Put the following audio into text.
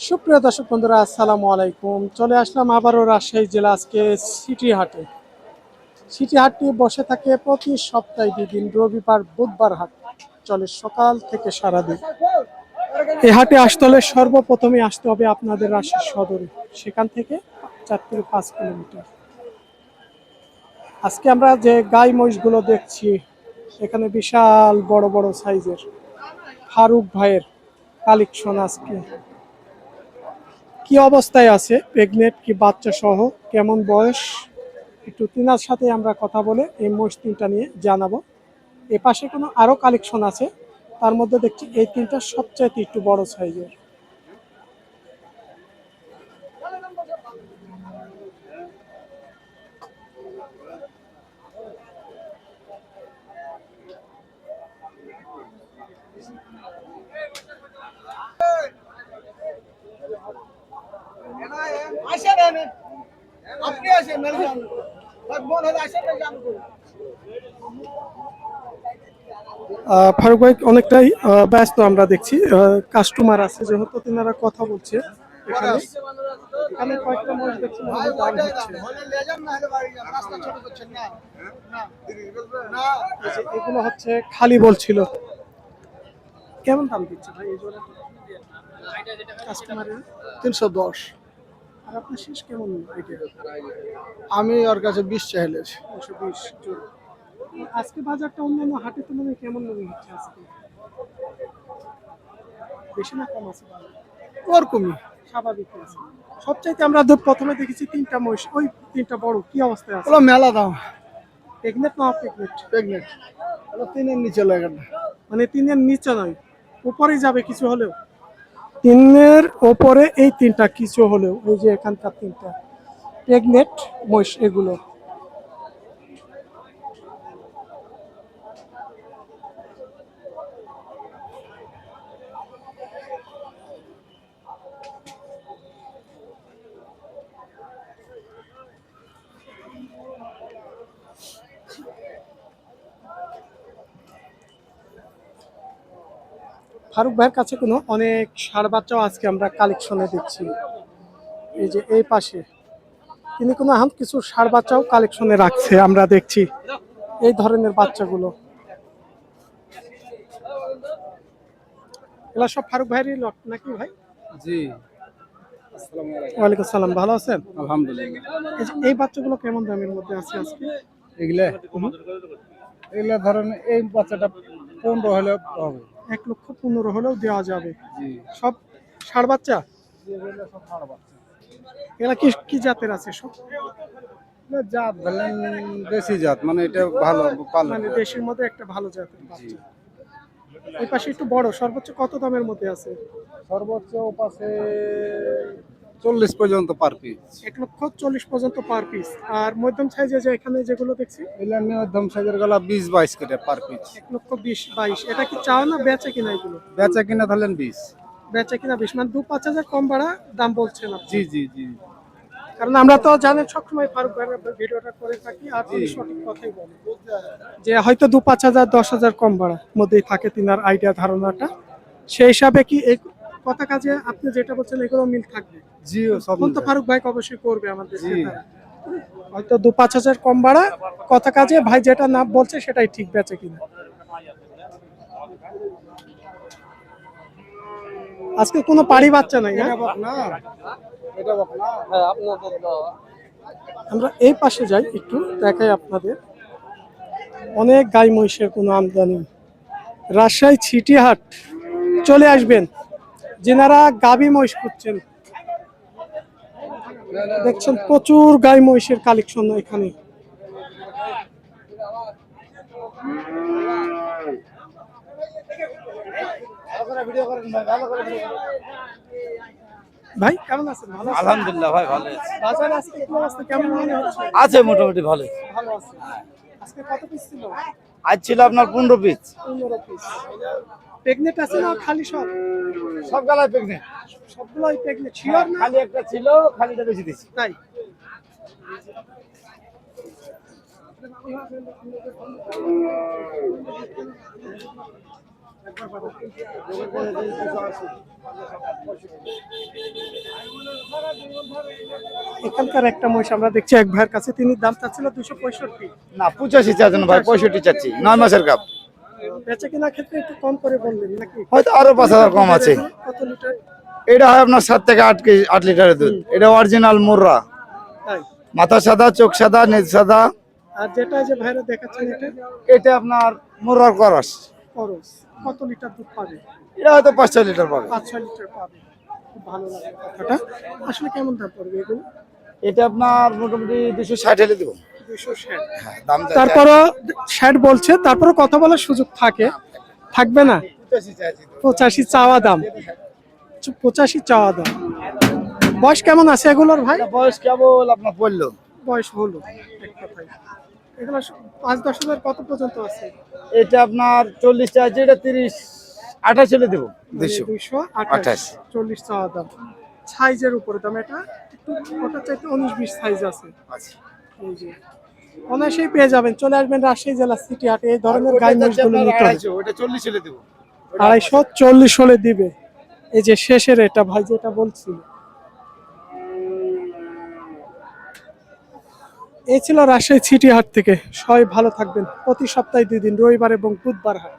সুপ্রিয় দর্শক বন্ধুরা, আসসালামু আলাইকুম। চলে আসলাম আবারও রাজশাহী জেলা, আজকে সিটি হাটে। সিটি হাটটি বসে থাকে প্রতি সপ্তাহে 2 দিন, রবিবার বুধবার হাট চলে সকাল থেকে সারাদিন। এই হাটে আসতে হলে সর্বপ্রথমে আসতে হবে আপনাদের রাজশাহী সদরে, সেখান থেকে 4 থেকে 5 কিলোমিটার। আজকে আমরা যে গাই মহিষগুলো দেখছি, এখানে বিশাল বড় বড় সাইজের ফারুক ভাইয়ের কালেকশন। আজকে কি অবস্থায় আছে, প্রেগনেন্ট কি বাচ্চা সহ, কেমন বয়স, একটু তিনার সাথে আমরা কথা বলে এই মোষ তিনটা নিয়ে জানাবো। এ পাশে কোনো আরো কালেকশন আছে, তার মধ্যে দেখছি এই তিনটা সবচাইতে একটু বড় সাইজের। ফারুক ভাই অনেকটাই ব্যস্ত আমরা দেখছি, কাস্টমার আছে যেহেতু তিনারা কথা বলছে। এখানে এখানে কয়েকটা মোষ দেখছি, আমাদের দাম হচ্ছে। এই যে এগুলো হচ্ছে খালি বলছিল, কেমন দাম দিচ্ছে ভাই এই জোড়া কাস্টমারের? 310। আর আপনার শেষ কেমন আইডিয়া? আমি ওর কাছে 20 চাইলে। 120 জোড়া। আজকে বাজারটা অন্যান্য হাটের তুলনায় কেমন মনে হচ্ছে আজকে? বেশি না কম আছে বাজার? ওরকমই স্বাভাবিক আছে। সবচাইতে আমরা প্রথমে দেখেছি তিনটা মহিষ, ওই তিনটা বড় কি অবস্থায় আছে? ওগুলো মেলা দাম। প্রেগনেন্ট না প্রেগনেন্ট? প্রেগনেন্ট। ওগুলো 3-এর নিচে লাগে না। মানে 3-এর নিচে নয়, উপরেই যাবে কিছু হলেও? 3-এর ওপরে এই তিনটা কিছু হলেও, ওই যে এখানকার তিনটা প্রেগনেন্ট মহিষ এগুলো। ফারুক ভাইয়ের কাছে কোনো অনেক ষাঁড় বাচ্চাও আজকে আমরা কালেকশনে দেখছি। এই যে এই পাশে তিনি কোনো কিছু ষাঁড় বাচ্চাও কালেকশনে রাখছে, আমরা দেখছি এই ধরনের বাচ্চাগুলো। এগুলো সব ফারুক ভাইয়েরই লট নাকি ভাই? জি। ওয়ালাইকুম সালাম, ভালো আছেন? আলহামদুলিল্লাহ। এই বাচ্চাগুলো কেমন দামের মধ্যে আছে আজকে? এগুলা এগুলা ধরেন এই বাচ্চাটা 15 হলে হবে। 1,15,000 হলেও দেওয়া যাবে। জি। সব ষাঁড় বাচ্চা? এগুলা সব ষাঁড় বাচ্চা। এগুলা কি কি জাতের আছে সব? এগুলা জাত বলেন দেশি জাত, মানে এটা ভালো পালন। মানে দেশের মধ্যে একটা ভালো জাতের বাচ্চা। এই পাশে একটু বড়, সর্বোচ্চ কত দামের মধ্যে আছে? সর্বোচ্চ পাশে 40 পর্যন্ত পার পিস। 1,40,000 পর্যন্ত পার পিস। আর মধ্যম সাইজে যে এখানে যেগুলো দেখছি, এগুলা মধ্যম সাইজের গলা 20-22 করে পার পিস। 1,20,22। এটা কি চাও না বেচে কিনা এগুলো? বেচা কিনা ধরলেন 20। বেচে কিনা 20, মানে 2-5 হাজার কম বাড়া দাম বলছেন আপনি? জি জি জি কারণ আমরা তো জানেন সবসময় ফারুক ভাইয়ের ভিডিওটা করে থাকি, আর তিনি সঠিক কথাই বলেন, যে হয়তো 2-5 হাজার 10 হাজার কম বাড়ার মধ্যেই থাকে তিনার আইডিয়া ধারণাটা। সেই হিসাবে কি এই কথা কাজে আপনি যেটা বলছেন এগুলো মিল থাকবে? জি সব ফোন তো ফারুক ভাই অবশ্যই করবে আমাদের ক্রেতারা। হয়তো 2-5 হাজার কম বাড়া কথা কাজে ভাই যেটা না বলছে সেটাই ঠিক, বেচে কিনা। আজকে কোনো পাড়ি বাচ্চা নাই, হ্যাঁ? না এটা বক না। আমরা এই পাশে যাই, একটু দেখাই আপনাদের। অনেক গাই মহিষের কোনো আমদানি। রাজশাহী সিটি হাট চলে আসবেন যেনারা গাভী মহিষ খুঁজছেন। দেখছেন প্রচুর গাই মহিষের কালেকশন এখানে। ভাই কেমন আছেন? ভালো আছেন? আলহামদুলিল্লাহ ভাই ভালো আছি। বাজার আজকে কি অবস্থা, কেমন মনে হচ্ছে? আছে মোটামুটি ভালো। ভালো আছে। আজকে কত পিস ছিল? আজ ছিল আপনার 15 পিস। 15 পিস। প্রেগনেন্ট আছে না খালি সব? সব গালায় প্রেগনেন্ট। সবগুলোই প্রেগনেন্ট, শিওর না? খালি একটা ছিল, খালিটা বেশি দিছি। তাই? এখানকার একটা মহিষ আমরা দেখছি এক ভাইয়ের কাছে, তিনি দাম চাচ্ছিল 265। না 85 চাচ্ছেন ভাই, 65 চাচ্ছি, 9 মাসের গাব। বেচা কেনার ক্ষেত্রে একটু কম করে বললেন নাকি? হয়তো আরো 5,000 কম আছে। কত লিটার? এটা হয় আপনার 7 থেকে 8 কেজি 8 লিটারের দুধ। এটা অরিজিনাল মুর্রা, তাই? মাথা সাদা, চোখ সাদা, নেজ সাদা। আর যেটা যে ভাইরা দেখাচ্ছেন এটা এটা আপনার মুর্রার করস। খরচ কত লিটার দুধ পাবে? এটা হয়তো 5-6 লিটার পাবে। 5-6 লিটার পাবে। খুব ভালো লাগে কথাটা। আসলে কেমন দাম পড়বে এগুলো? এটা আপনার মোটামুটি 260 হলে দেবো। 260। হ্যাঁ, দাম তারপরও 60 বলছে, তারপরও কথা বলার সুযোগ থাকবে না? 85 চাইছি। 85 চাওয়া দাম। 85 চাওয়া দাম। বয়স কেমন আছে এগুলোর ভাই? এটা বয়স কেবল আপনার পড়লো। বয়স হলো এক কথায়। এগুলো 5-10 হাজার কত পর্যন্ত আছে? এটা আপনার 40 চাইছি, এটা 30 28 হলে দেবো। 200 228। 40 চাওয়া দাম। সাইজের উপরে দাম, এটা একটু ওটা চাইতে 19-20 সাইজ আছে। আচ্ছা। এই যে অনায়াসেই পেয়ে যাবেন, চলে আসবেন রাজশাহী জেলা সিটি হাটে এই ধরনের গাই মহিষগুলো নিতে হবে। 250, ওটা 40 হলে দেবো। 240 হলে দিবে। এই যে শেষের এটা ভাই যেটা বলছিল, এই ছিল রাজশাহী সিটি হাট থেকে। সবাই ভালো থাকবেন। প্রতি সপ্তাহে 2 দিন, রবিবার এবং বুধবার হাট।